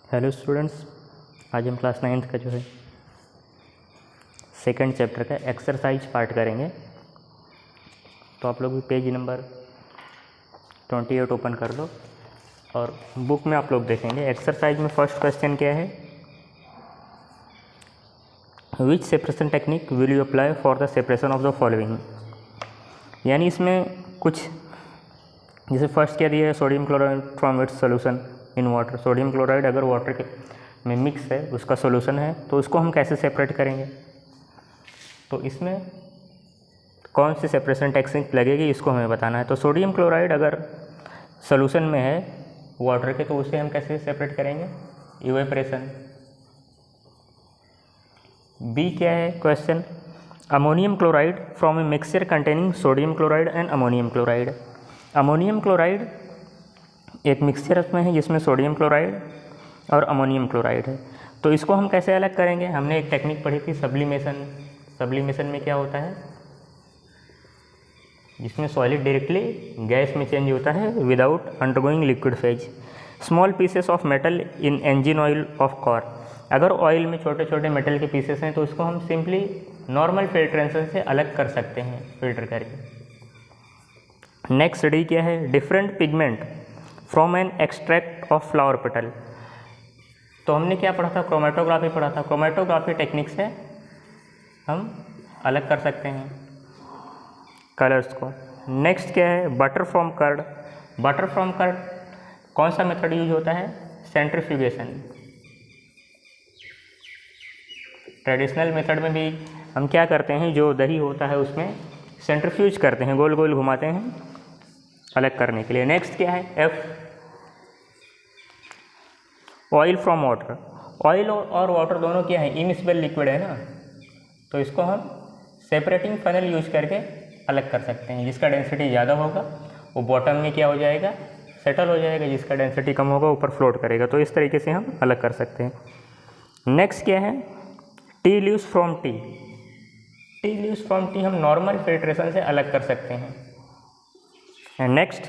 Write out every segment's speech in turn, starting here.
Hello students, आज हम class 9th का जो है सेकंड चैप्टर का एक्सरसाइज पार्ट करेंगे। तो आप लोग भी पेज नंबर 28 ओपन कर लो और बुक में आप लोग देखेंगे। एक्सरसाइज में फर्स्ट क्वेश्चन क्या है, which separation technique will you apply for the separation of the following. यानी इसमें कुछ जैसे फर्स्ट क्या दिया है, sodium chloride from its solution in water. Sodium chloride अगर वाटर के में मिक्स है, उसका सोल्यूशन है, तो उसको हम कैसे सेपरेट करेंगे। तो इसमें कौन सी सेपरेशन टेक्निक लगेगी, इसको हमें बताना है। तो सोडियम क्लोराइड अगर सोल्यूशन में है वाटर के, तो उसे हम कैसे सेपरेट करेंगे, इवेपोरेशन। बी क्या है question, ammonium chloride from a mixture containing sodium chloride and ammonium chloride. Ammonium chloride एक मिक्सचर में है जिसमें सोडियम क्लोराइड और अमोनियम क्लोराइड है, तो इसको हम कैसे अलग करेंगे। हमने एक टेक्निक पढ़ी थी सब्लिमेशन। सब्लिमेशन में क्या होता है, जिसमें सॉलिड डायरेक्टली गैस में चेंज होता है without undergoing liquid phase. Small pieces of metal in engine oil of car. अगर ऑयल में छोटे छोटे मेटल के पीसेस हैं तो उसको हम सिंपली नॉर्मल फिल्ट्रेशन से अलग कर सकते हैं, फिल्टर करके। नेक्स्ट डी क्या है, different pigment from an extract of flower petal. तो हमने क्या पढ़ा था, क्रोमेटोग्राफी पढ़ा था। क्रोमेटोग्राफी टेक्निक से हम अलग कर सकते हैं कलर्स को। नेक्स्ट क्या है, butter from curd. Butter from curd कौन सा मेथड यूज होता है, सेंट्रीफ्यूगेशन। ट्रेडिशनल मेथड में भी हम क्या करते हैं, जो दही होता है उसमें सेंट्रीफ्यूज करते हैं, गोल गोल घुमाते हैं अलग करने के लिए। नेक्स्ट क्या है, F, oil from water. Oil और वाटर दोनों क्या है, इमिसिबल लिक्विड है ना, तो इसको हम सेपरेटिंग फनल यूज करके अलग कर सकते हैं। जिसका डेंसिटी ज़्यादा होगा वो बॉटम में क्या हो जाएगा, सेटल हो जाएगा, जिसका डेंसिटी कम होगा ऊपर फ्लोट करेगा। तो इस तरीके से हम अलग कर सकते हैं। नेक्स्ट क्या है, tea leaves from T. Tea leaves from T हम नॉर्मल फिल्ट्रेशन से अलग कर सकते हैं। And next,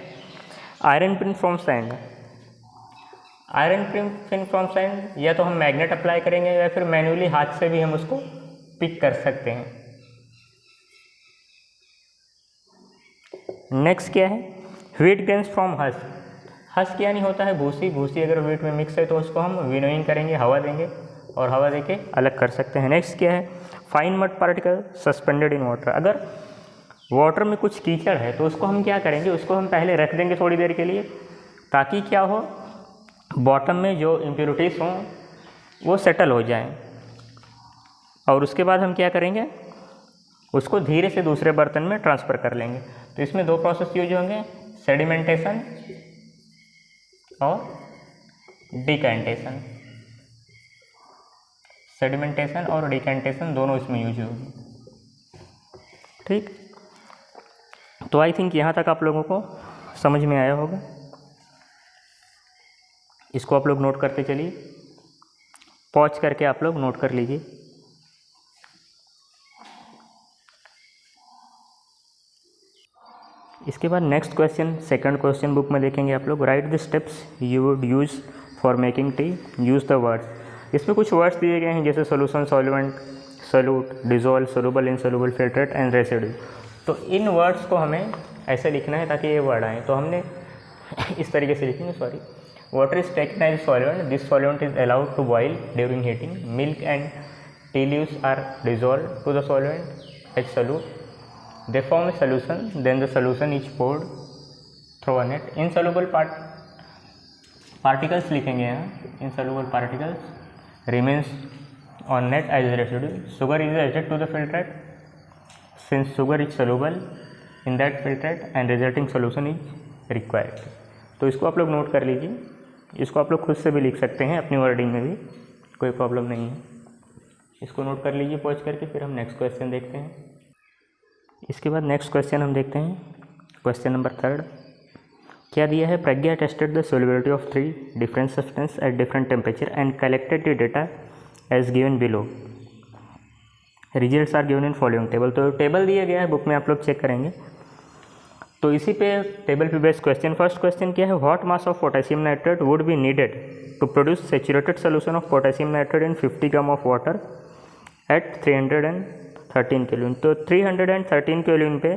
iron pin from sand. Iron pin from sand या तो हम मैग्नेट अप्लाई करेंगे या फिर मैन्युअली हाथ से भी हम उसको पिक कर सकते हैं। नेक्स्ट क्या है, wheat grains from husk. Husk यानी होता है भूसी। भूसी अगर व्हीट में मिक्स है तो उसको हम विनोइंग करेंगे, हवा देंगे और हवा देके अलग कर सकते हैं। नेक्स्ट क्या है, fine mud particle suspended in water. अगर वाटर में कुछ कीचड़ है तो उसको हम क्या करेंगे, उसको हम पहले रख देंगे थोड़ी देर के लिए, ताकि क्या हो, बॉटम में जो इम्प्योरिटीज़ हों वो सेटल हो जाएं। और उसके बाद हम क्या करेंगे, उसको धीरे से दूसरे बर्तन में ट्रांसफ़र कर लेंगे। तो इसमें दो प्रोसेस यूज होंगे, सेडिमेंटेशन और डिकैंटेशन। सेडिमेंटेशन और डिकैंटेशन दोनों इसमें यूज होगी। ठीक, तो आई थिंक यहाँ तक आप लोगों को समझ में आया होगा। इसको आप लोग नोट करते चलिए, पॉज करके आप लोग नोट कर लीजिए। इसके बाद next question, second question book में देखेंगे आप लोग। Write the steps you would use for making tea, use the words. इसमें कुछ वर्ड्स दिए गए हैं जैसे solution, solvent, solute, dissolve, soluble, insoluble, filtrate and residue. तो इन वर्ड्स को हमें ऐसे लिखना है ताकि ये वर्ड आए। तो हमने इस तरीके से लिखेंगे, sorry, water is taken as solvent, this solvent is allowed to boil during heating, milk and tea leaves are dissolve to the solvent as solute, they form a solution, then the solution is poured through a net. Insoluble particles लिखेंगे यहाँ, insoluble particles remains on net as a residue. Sugar is added to the filtrate since sugar is soluble in that filtrate and resulting solution is required. तो इसको आप लोग note कर लीजिए। इसको आप लोग खुद से भी लिख सकते हैं, अपनी वर्डिंग में भी कोई प्रॉब्लम नहीं है। इसको नोट कर लीजिए पॉज करके, फिर हम नेक्स्ट क्वेश्चन देखते हैं। इसके बाद नेक्स्ट क्वेश्चन हम देखते हैं, क्वेश्चन नंबर 3। क्या दिया है, Pragya tested the solubility of 3 different substance at different temperature and collected the data as given below, results are given in following table. तो टेबल दिया गया है बुक में, आप लोग चेक करेंगे। तो इसी पे टेबल पे बेस्ड क्वेश्चन, फर्स्ट क्वेश्चन क्या है, what mass of potassium nitrate would be needed to produce saturated solution of potassium nitrate in 50 gram of water at 313 kelvin. तो 313 केल्विन पे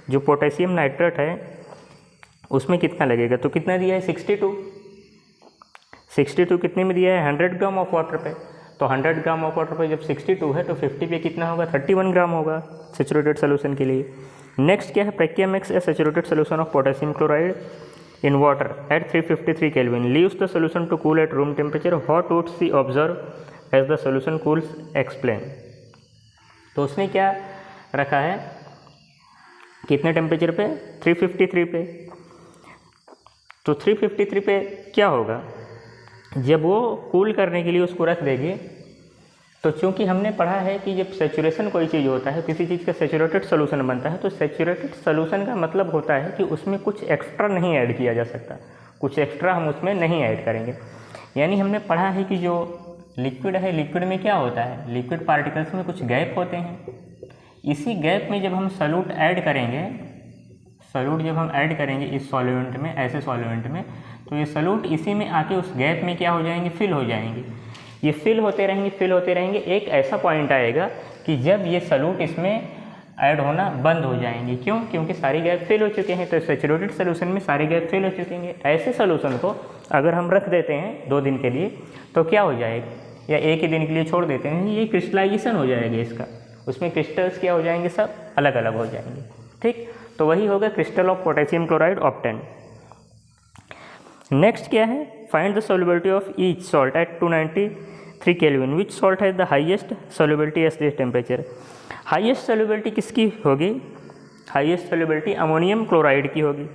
जो पोटेशियम नाइट्रेट है उसमें कितना लगेगा, तो कितना दिया है 62 कितने में दिया है 100 ग्राम ऑफ वाटर पे। तो 100 ग्राम ऑफ वाटर पे जब 62 है तो 50 पे कितना होगा 31 ग्राम होगा सैचुरेटेड सोल्यूशन के लिए। नेक्स्ट क्या है, प्रक्रिया mix a saturated solution of potassium chloride in water at 353 kelvin, leaves the solution to cool at room temperature, what would see observe as the solution cools, explain. तो उसने क्या रखा है, कितने टेम्परेचर पे 353 पे। तो 353 पे क्या होगा, जब वो कूल करने के लिए उसको रख देगी, तो चूंकि हमने पढ़ा है कि जब सैचुरेशन कोई चीज़ होता है, किसी चीज़ का सैचुरेटेड सोल्यूशन बनता है, तो सैचुरेटेड सोल्यूशन का मतलब होता है कि उसमें कुछ एक्स्ट्रा नहीं ऐड किया जा सकता, कुछ एक्स्ट्रा हम उसमें नहीं ऐड करेंगे। यानी हमने पढ़ा है कि जो लिक्विड है, लिक्विड में क्या होता है, लिक्विड पार्टिकल्स में कुछ गैप होते हैं। इसी गैप में जब हम सॉल्यूट ऐड करेंगे, सॉल्यूट जब हम ऐड करेंगे इस सॉल्वेंट में, ऐसे सॉल्वेंट में, तो ये सॉल्यूट इसी में आके उस गैप में क्या हो जाएंगे, फिल हो जाएंगे। ये फिल होते रहेंगे, एक ऐसा पॉइंट आएगा कि जब ये सॉल्यूट इसमें ऐड होना बंद हो जाएंगे। क्यों? क्योंकि सारी गैप फिल हो चुके हैं। तो सैचुरेटेड सोल्यूशन में सारे गैप फिल हो चुके हैं। ऐसे सोल्यूशन को अगर हम रख देते हैं 2 दिन के लिए तो क्या हो जाएगा, या एक ही दिन के लिए छोड़ देते हैं, ये क्रिस्टलाइजेशन हो जाएगा इसका, उसमें क्रिस्टल्स क्या हो जाएंगे, सब अलग अलग हो जाएंगे। ठीक, तो वही होगा crystal of potassium chloride obtained. Next क्या है, find the solubility of each salt at 293 kelvin, which salt has the highest solubility at this temperature. Highest solubility किसकी होगी, हाईएस्ट सॉल्युबिलिटी अमोनियम क्लोराइड की होगी।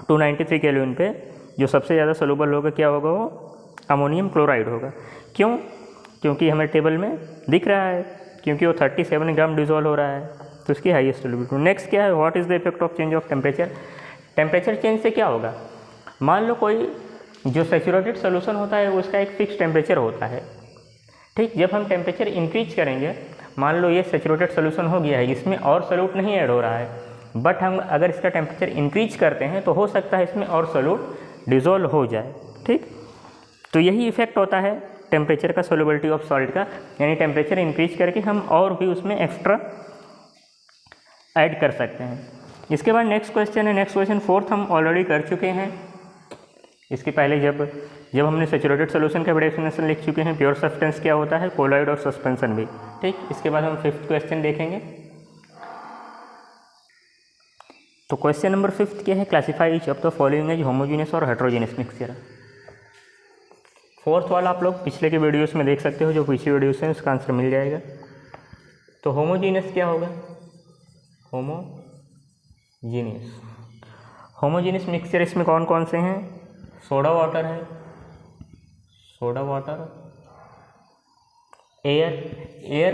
293 केल्विन पे जो सबसे ज़्यादा सॉल्युबल होगा क्या होगा, वो अमोनियम क्लोराइड होगा। क्यों? क्योंकि हमें टेबल में दिख रहा है, क्योंकि वो 37 ग्राम डिजोल्व हो रहा है, तो उसकी हाईएस्ट सॉल्युबिलिटी। नेक्स्ट क्या है, what is the effect of change of temperature. Temperature change से क्या होगा, मान लो कोई जो सैचुरेटेड सोल्यूशन होता है उसका एक फिक्स टेम्परेचर होता है। ठीक, जब हम टेम्परेचर इंक्रीज करेंगे, मान लो ये सैचुरेटेड सोल्यूशन हो गया है, इसमें और सॉल्यूट नहीं ऐड हो रहा है, बट हम अगर इसका टेम्परेचर इंक्रीज करते हैं तो हो सकता है इसमें और सॉल्यूट डिज़ोल्व हो जाए। ठीक, तो यही इफेक्ट होता है टेम्परेचर का, सॉल्युबिलिटी ऑफ सॉल्ट का, यानी टेम्परेचर इंक्रीज करके हम और भी उसमें एक्स्ट्रा ऐड कर सकते हैं। इसके बाद नेक्स्ट क्वेश्चन है, नेक्स्ट क्वेश्चन 4th हम ऑलरेडी कर चुके हैं। इसके पहले जब हमने सैचुरेटेड सोल्यूशन का डेफिनेशन लिख चुके हैं, प्योर सब्सटेंस क्या होता है, कोलॉइड और सस्पेंशन भी। ठीक, इसके बाद हम 5th क्वेश्चन देखेंगे। तो क्वेश्चन नंबर 5th क्या है, classify each of the following as homogeneous और हेट्रोजीनियस मिक्सचर। 4th वाला आप लोग पिछले के वीडियोस में देख सकते हो, जो पिछले वीडियोस हैं उसका आंसर मिल जाएगा। तो होमोजीनियस क्या होगा, होमोजीनियस मिक्सचर इसमें कौन कौन से हैं, सोडा वाटर है, सोडा वाटर, एयर।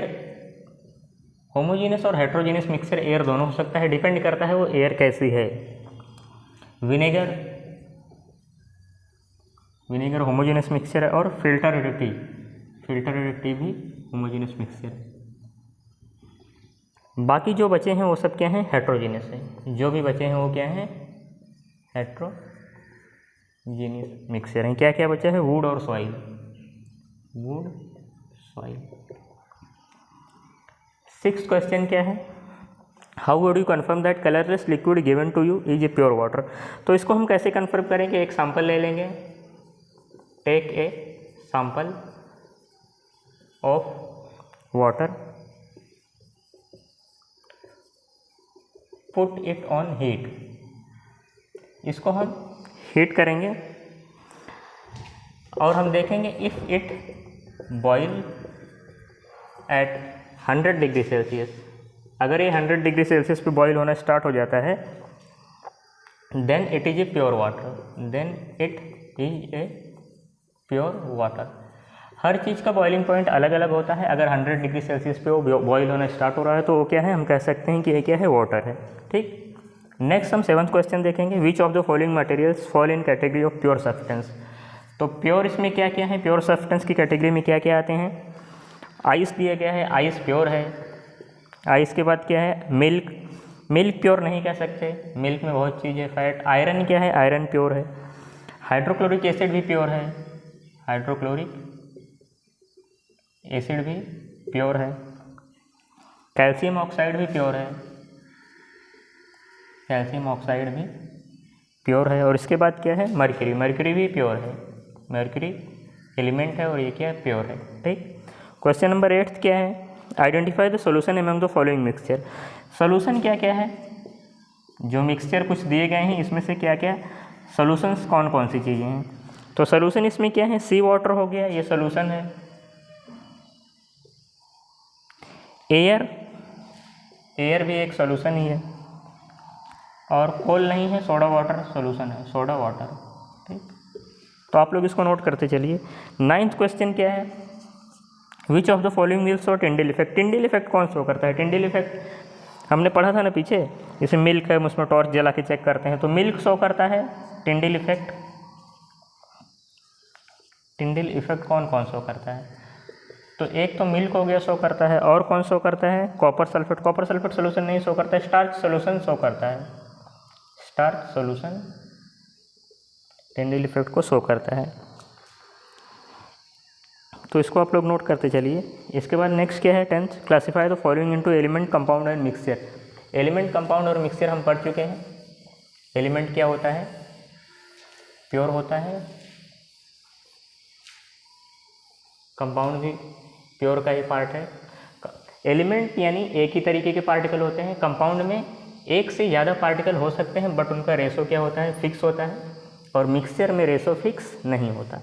होमोजीनियस और हेट्रोजीनियस मिक्सचर एयर दोनों हो सकता है, डिपेंड करता है वो एयर कैसी है। विनेगर होमोजीनियस मिक्सचर है, और फिल्टर रिडक्टिव भी होमोजीनियस मिक्सचर है। बाकी जो बचे हैं वो सब क्या हैं, हेट्रोजीनियस है। जो भी बचे हैं वो क्या हैं, हेट्रोजीनियस मिक्सचर हैं। क्या क्या बचा है, वुड और सॉइल। 6th क्वेश्चन क्या है, how would you confirm that colourless liquid given to you is a pure water. तो इसको हम कैसे कन्फर्म करेंगे, एक सैंपल ले लेंगे, take a sample of water, put it on heat. इसको हम हीट करेंगे और हम देखेंगे if it boil at 100 degree Celsius. अगर ये 100 डिग्री सेल्सियस पे बॉयल होना स्टार्ट हो जाता है, then it is a pure water. हर चीज़ का बॉइलिंग पॉइंट अलग अलग होता है। अगर 100 डिग्री सेल्सियस पे वो बॉयल होना स्टार्ट हो रहा है तो वो क्या है, हम कह सकते हैं कि ये क्या है, वाटर है। ठीक, नेक्स्ट हम 7th क्वेश्चन देखेंगे, विच of the following materials fall in category of pure substance. तो प्योर इसमें क्या क्या है, प्योर सब्सटेंस की कैटेगरी में क्या क्या आते हैं, आइस दिया गया है, आइस प्योर है। आइस के बाद क्या है, मिल्क, मिल्क प्योर नहीं कह सकते, मिल्क में बहुत चीज़ है, फैट। आयरन क्या है, आयरन प्योर है। हाइड्रोक्लोरिक एसिड भी प्योर है, हाइड्रोक्लोरिक एसिड भी प्योर है। कैल्शियम ऑक्साइड भी प्योर है, कैल्शियम ऑक्साइड भी प्योर है। और इसके बाद क्या है, मर्क्यूरी, मर्क्यूरी भी प्योर है, मर्क्यूरी एलिमेंट है और ये क्या है, प्योर है। ठीक। क्वेश्चन नंबर 8 क्या है, identify the solution among the following mixture. Solution क्या क्या है, जो मिक्सचर कुछ दिए गए हैं इसमें से क्या क्या सॉल्यूशंस कौन कौन सी चीज़ें हैं। तो सॉल्यूशन इसमें क्या है, सी वाटर हो गया, ये सॉल्यूशन है। एयर, एयर भी एक सॉल्यूशन ही है। और कोल नहीं है, सोडा वाटर सॉल्यूशन है, सोडा वाटर। ठीक, तो आप लोग इसको नोट करते चलिए। 9th क्वेश्चन क्या है, विच of the following will show Tyndall effect. Tyndall effect कौन शो करता है, टिंडल इफेक्ट हमने पढ़ा था ना पीछे, जैसे मिल्क है, उसमें टॉर्च जला के चेक करते हैं तो मिल्क शो करता है टिंडल इफेक्ट। टिंडल इफेक्ट कौन कौन शो करता है, तो एक तो मिल्क हो गया शो करता है, और कौन शो करता है, copper sulphate. Copper sulphate solution नहीं शो करता है, स्टार्च सोल्यूशन शो करता है, स्टार्च सोल्यूशन टिंडल इफेक्ट को शो करता है। तो इसको आप लोग नोट करते चलिए। इसके बाद नेक्स्ट क्या है, 10th, classify the following into element, compound and mixture. Element, compound और मिक्सचर हम पढ़ चुके हैं। एलिमेंट क्या होता है, प्योर होता है, कंपाउंड भी प्योर का ही पार्ट है। एलिमेंट यानी एक ही तरीके के पार्टिकल होते हैं, कंपाउंड में एक से ज़्यादा पार्टिकल हो सकते हैं बट उनका रेशो क्या होता है, फिक्स होता है। और मिक्सचर में रेशो फिक्स नहीं होता।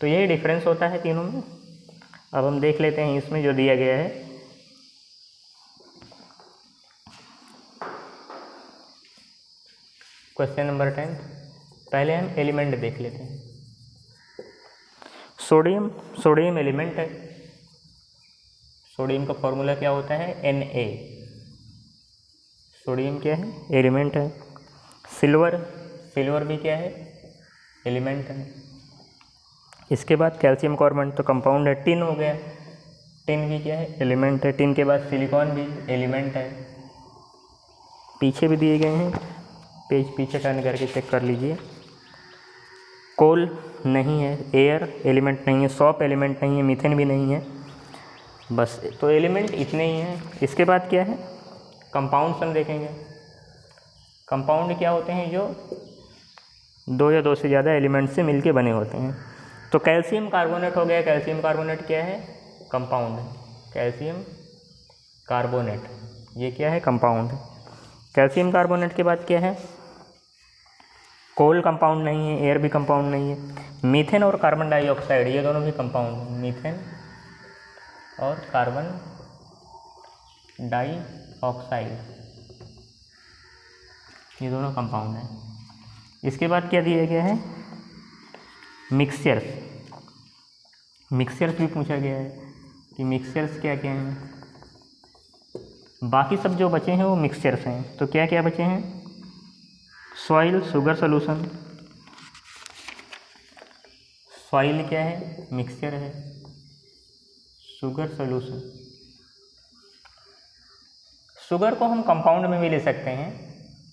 तो यही डिफरेंस होता है तीनों में। अब हम देख लेते हैं इसमें जो दिया गया है। क्वेश्चन नंबर 10, पहले हम एलिमेंट देख लेते हैं। सोडियम, सोडियम एलिमेंट है। सोडियम का फॉर्मूला क्या होता है, Na। सोडियम क्या है, एलिमेंट है। सिल्वर, सिल्वर भी क्या है, एलिमेंट है। इसके बाद कैल्शियम कार्बोनेट तो कंपाउंड है। टिन हो गया, टिन भी क्या है, एलिमेंट है। टिन के बाद सिलिकॉन भी एलिमेंट है। पीछे भी दिए गए हैं, पेज पीछे टर्न करके चेक कर लीजिए। कोल नहीं है, एयर एलिमेंट नहीं है, सॉप एलिमेंट नहीं है, मीथेन भी नहीं है। बस तो एलिमेंट इतने ही हैं। इसके बाद क्या है, कंपाउंड्स हम देखेंगे। कंपाउंड क्या होते हैं, जो दो या दो से ज़्यादा एलिमेंट से मिलके बने होते हैं। तो कैल्शियम कार्बोनेट हो गया, कैल्शियम कार्बोनेट क्या है, कंपाउंड है। कैल्शियम कार्बोनेट ये क्या है, कंपाउंड है। कैल्शियम कार्बोनेट के बाद क्या है, कोल कंपाउंड नहीं है, एयर भी कंपाउंड नहीं है। मीथेन और कार्बन डाइऑक्साइड ये दोनों भी कंपाउंड हैं। मीथेन और कार्बन डाइऑक्साइड ये दोनों कंपाउंड हैं। इसके बाद क्या दिया गया है, मिक्सचर्स। मिक्सचर्स भी पूछा गया है कि मिक्सचर्स क्या क्या हैं। बाकी सब जो बचे हैं वो मिक्सचर्स हैं। तो क्या क्या बचे हैं, सॉइल, शुगर सोल्यूशन। सॉइल क्या है, मिक्सचर है। शुगर सोल्यूशन, शुगर को हम कंपाउंड में भी ले सकते हैं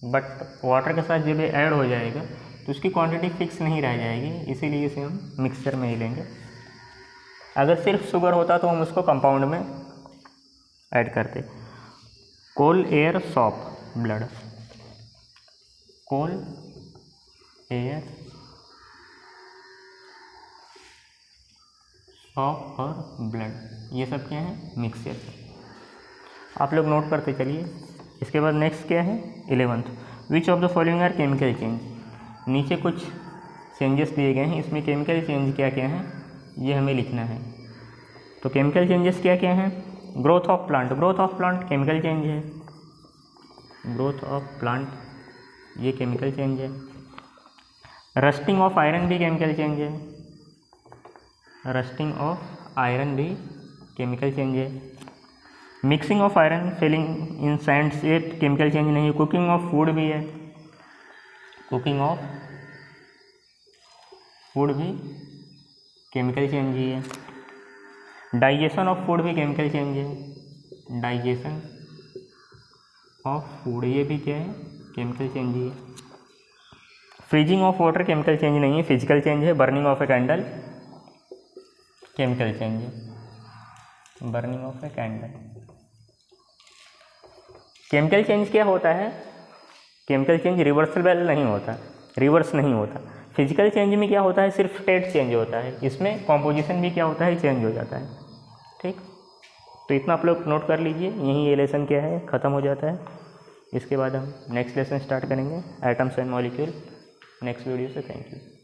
बट वाटर के साथ जब ये ऐड हो जाएगा तो उसकी क्वांटिटी फिक्स नहीं रह जाएगी, इसीलिए इसे हम मिक्सचर में ही लेंगे। अगर सिर्फ शुगर होता तो हम उसको कंपाउंड में ऐड करते। कोल, एयर, सॉप, ब्लड। कोल, एयर, सॉप और ब्लड ये सब क्या है, मिक्सचर। आप लोग नोट करते चलिए। इसके बाद नेक्स्ट क्या है, 11th, which of the following are chemical change. नीचे कुछ चेंजेस दिए गए हैं, इसमें केमिकल चेंज क्या क्या हैं ये हमें लिखना है। तो केमिकल चेंजेस क्या क्या हैं, growth of plant, growth of plant chemical change है। ग्रोथ ऑफ प्लांट ये केमिकल चेंज है। रस्टिंग ऑफ आयरन भी केमिकल चेंज है। रस्टिंग ऑफ आयरन भी केमिकल चेंज है। Mixing of iron filing in sands ये केमिकल चेंज नहीं है। कुकिंग ऑफ फूड भी है, कुकिंग ऑफ फूड भी केमिकल चेंज ही है। डाइजेशन ऑफ फूड भी केमिकल चेंज है। डाइजेशन ऑफ फूड, ये भी क्या है, केमिकल चेंज ही है। Freezing of water chemical change नहीं है, फिजिकल चेंज है। Burning of a candle chemical change है, burning of a candle. Chemical change क्या होता है, केमिकल चेंज रिवर्सिबल नहीं होता, रिवर्स नहीं होता। फिजिकल चेंज में क्या होता है, सिर्फ स्टेट चेंज होता है, इसमें कॉम्पोजिशन भी क्या होता है, चेंज हो जाता है। ठीक, तो इतना आप लोग नोट कर लीजिए, यहीं ये लेसन क्या है ख़त्म हो जाता है। इसके बाद हम नेक्स्ट लेसन स्टार्ट करेंगे, atoms and molecule, next video से। Thank you.